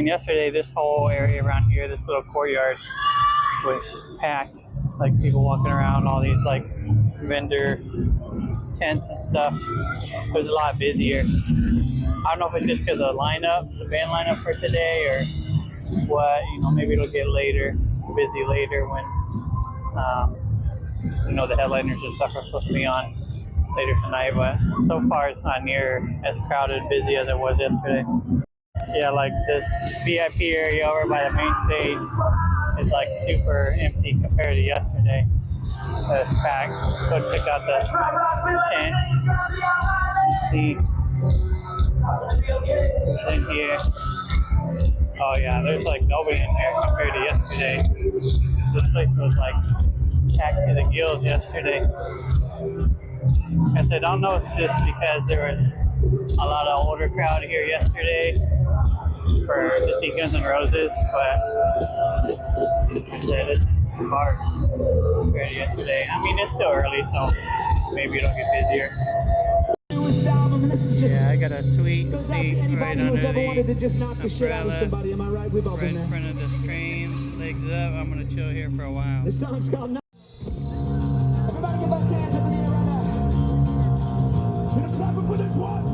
mean, yesterday this whole area around here, this little courtyard was packed. Like people walking around, all these like vendor tents and stuff. It was a lot busier. I don't know if it's just because of the lineup, the band lineup for today, or what. You know, maybe it'll get busy later when you know, the headliners and stuff are supposed to be on later tonight. But so far, it's not near as crowded, busy as it was yesterday. Yeah, like this VIP area over by the main stage is like super empty compared to yesterday. It's packed. Let's go check out the tent and see what's in here. Oh yeah, there's like nobody in there compared to yesterday. This place was like packed to the gills yesterday. I said, I don't know if it's just because there was a lot of older crowd here yesterday to see Guns N' Roses, but it's sparse compared to yesterday. I mean, it's still early, so maybe it'll get busier. Yeah, I got a sweet seat right under the umbrella, right in front of the stream. Legs up. I'm gonna chill here for a while. This song's called. Everybody give us hands up in the air right now. We're gonna clap for this one.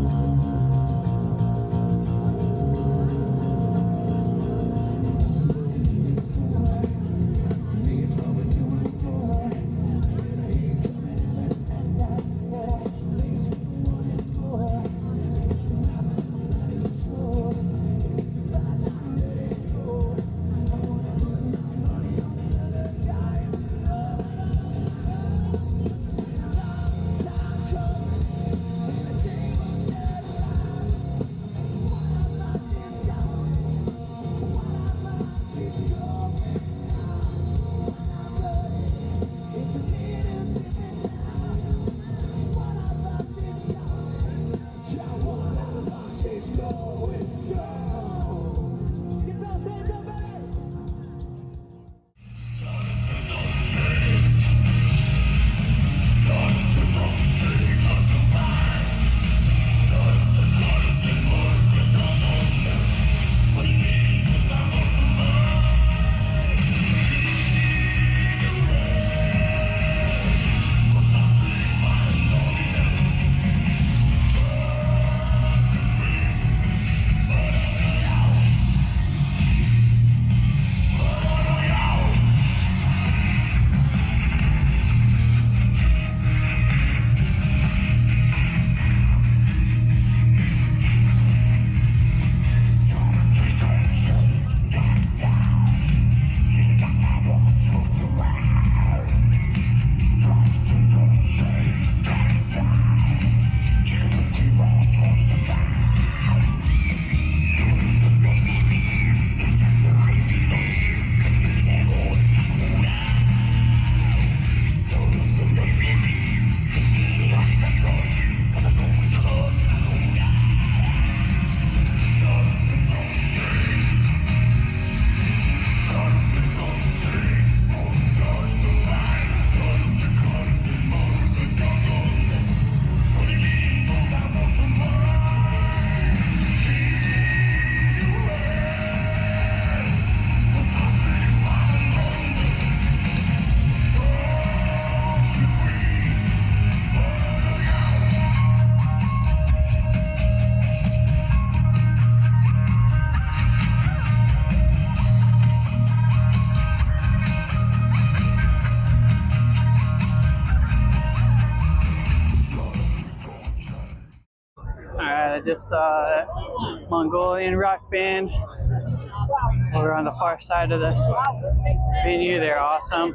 I just saw that Mongolian rock band over on the far side of the venue. They're awesome.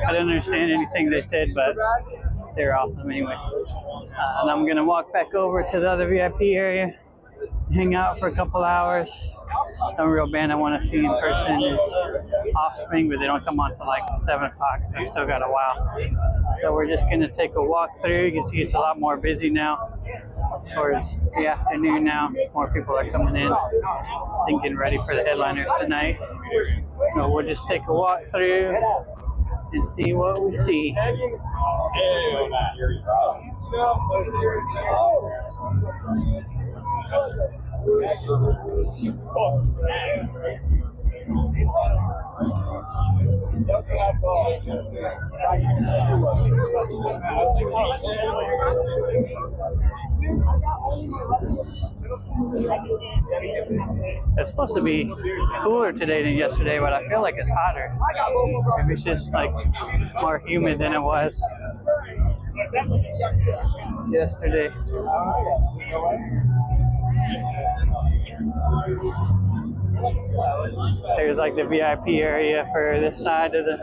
I didn't understand anything they said, but they're awesome anyway. And I'm gonna walk back over to the other VIP area, hang out for a couple hours. The real band I want to see in person is Offspring, but they don't come on till like 7 o'clock, so I still got a while. So we're just gonna take a walk through. You can see it's a lot more busy now. Towards the afternoon now, more people are coming in and getting ready for the headliners tonight. So we'll just take a walk through and see what we see. It's supposed to be cooler today than yesterday, but I feel like it's hotter. Maybe it's just like more humid than it was yesterday. There's like the VIP area for this side of the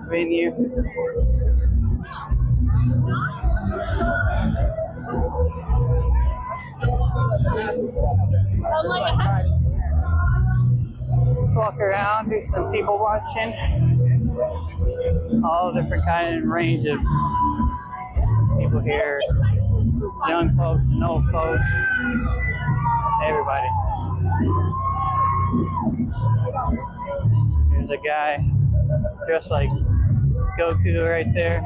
venue. Let's walk around, do some people watching. All different kind and range of people here. Young folks and old folks. Everybody. There's a guy dressed like Goku right there.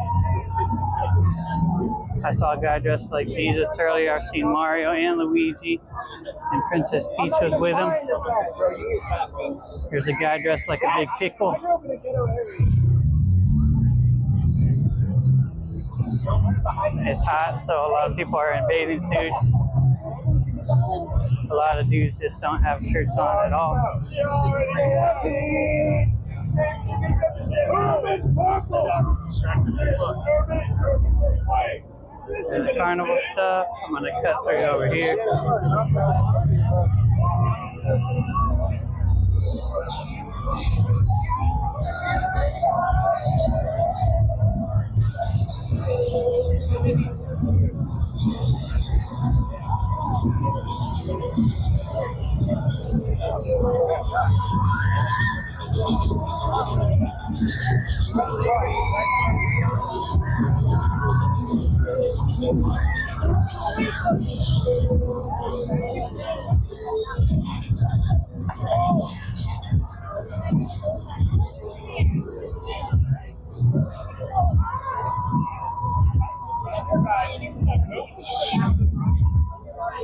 I saw a guy dressed like Jesus earlier. I've seen Mario and Luigi, and Princess Peach was with him. There's a guy dressed like a big pickle. It's hot, so a lot of people are in bathing suits. A lot of dudes just don't have shirts on at all. There's carnival stuff. I'm gonna cut through over here.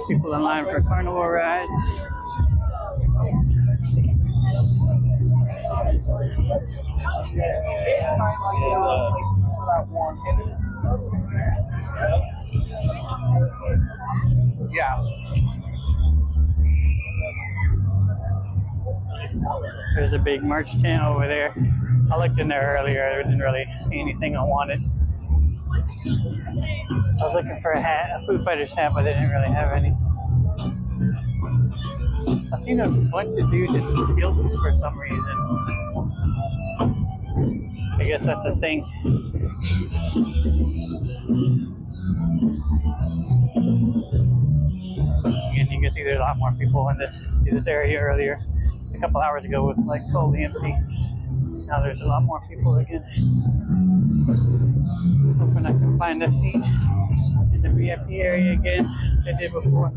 People in line for carnival rides. Yeah. There's a big merch tent over there. I looked in there earlier. I didn't really see anything I wanted. I was looking for a hat, a Foo Fighters hat, but they didn't really have any. I've seen a bunch of dudes in kilts for some reason. I guess that's a thing. And you can see there's a lot more people in this area earlier. Just a couple hours ago it was like totally empty. Now there's a lot more people again. Hoping I can find a seat in the VIP area again, like I did before.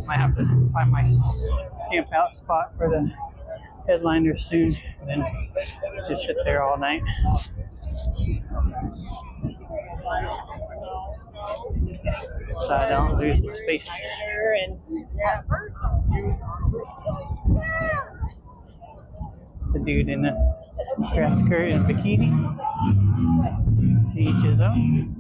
Might have to find my camp out spot for the headliner soon, and then just sit there all night. So I don't lose my space. The dude in the grass skirt and bikini. To each his own.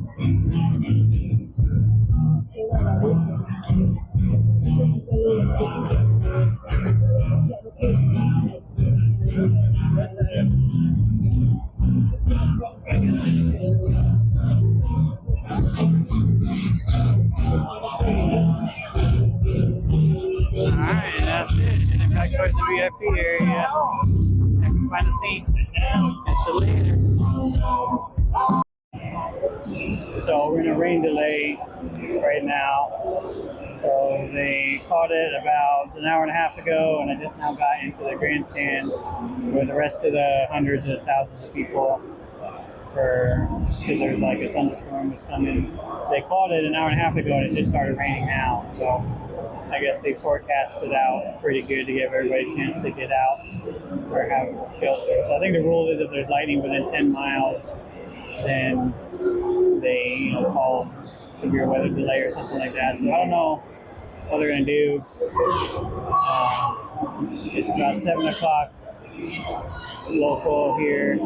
Alright, that's it. And then back towards the VIP area. I can find a seat. It's a later. So we're in a rain delay right now. So they caught it about an hour and a half ago, and I just now got into the grandstand where the rest of the hundreds of thousands of people because there's like a thunderstorm was coming. They caught it an hour and a half ago, and it just started raining now. So I guess they forecasted out pretty good to give everybody a chance to get out or have shelter. So I think the rule is if there's lightning within 10 miles, then they call severe weather delay or something like that. So I don't know what they're gonna do. It's about 7 o'clock local here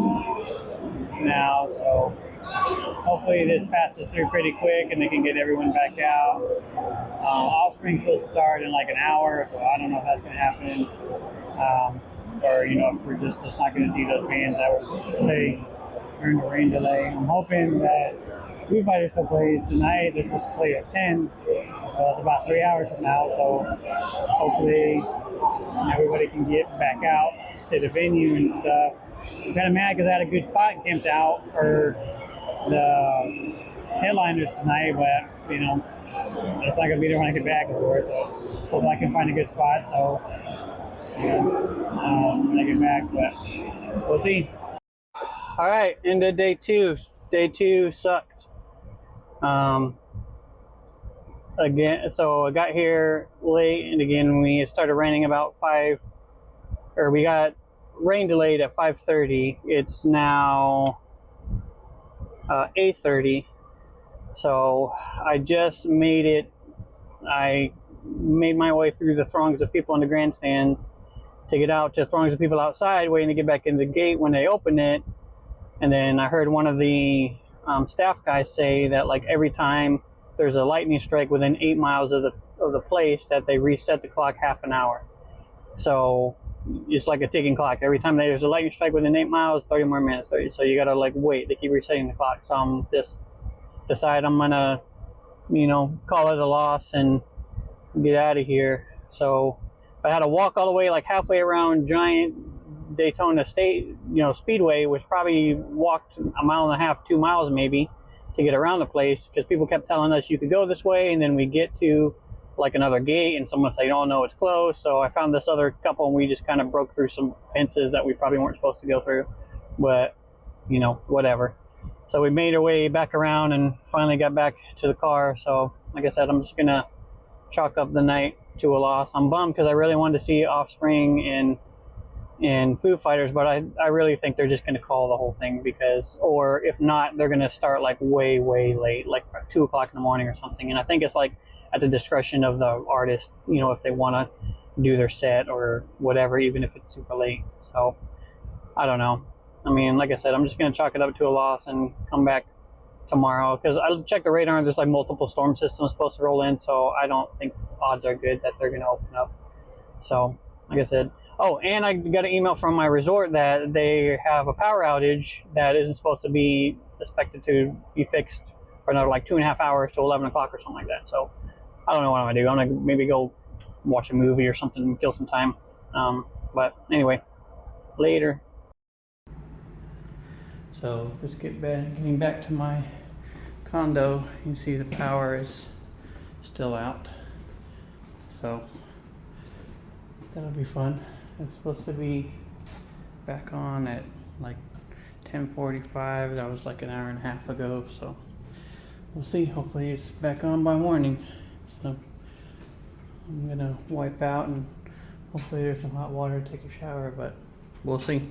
now, so hopefully this passes through pretty quick and they can get everyone back out. Offspring's supposed to start in like an hour, so I don't know if that's going to happen. Or, you know, if we're just not going to see those bands that were supposed to play during the rain delay. I'm hoping that Foo Fighters still plays tonight. They're supposed to play at 10, so it's about 3 hours from now. So hopefully everybody can get back out to the venue and stuff. I'm kind of mad because I had a good spot camped out for the headliners tonight, but you know, it's not going to be there when I get back, of course. So hopefully I can find a good spot. So when I get back, but we'll see. All right, into day two. Day two sucked. Again, so I got here late, and again we started raining about we got rain delayed at 5:30. It's now 8:30. So I just made it. I made my way through the throngs of people in the grandstands to get out to throngs of people outside waiting to get back in the gate when they open it. And then I heard one of the staff guys say that like every time there's a lightning strike within 8 miles of the place, that they reset the clock half an hour. So it's like a ticking clock. Every time there's a lightning strike within 8 miles, 30 more minutes. So you gotta like wait. They keep resetting the clock. So I'm just decide I'm gonna, you know, call it a loss and get out of here. So I had to walk all the way like halfway around giant Daytona State, you know, Speedway, which probably walked a mile and a half, 2 miles maybe, to get around the place, because people kept telling us you could go this way, and then we get to like another gate and someone say, oh no, it's closed. So I found this other couple and we just kind of broke through some fences that we probably weren't supposed to go through, but you know, whatever. So we made our way back around and finally got back to the car. So like I said, I'm just gonna chalk up the night to a loss. I'm bummed because I really wanted to see Offspring and Foo Fighters, but I really think they're just gonna call the whole thing, because, or if not, they're gonna start like way late, like 2 o'clock in the morning or something. And I think it's like at the discretion of the artist, you know, if they want to do their set or whatever, even if it's super late. So I don't know. I mean, like I said, I'm just gonna chalk it up to a loss and come back tomorrow, because I checked the radar and there's like multiple storm systems supposed to roll in, so I don't think odds are good that they're gonna open up. So like I said, oh, and I got an email from my resort that they have a power outage that isn't supposed to be expected to be fixed for another like 2.5 hours to 11 o'clock or something like that. So I don't know what I'm gonna do. I'm gonna maybe go watch a movie or something and kill some time. But anyway, later. So just getting back to my condo. You can see the power is still out. So that'll be fun. It's supposed to be back on at like 10:45. That was like an hour and a half ago. So we'll see. Hopefully it's back on by morning. So I'm gonna wipe out and hopefully there's some hot water to take a shower, but we'll see.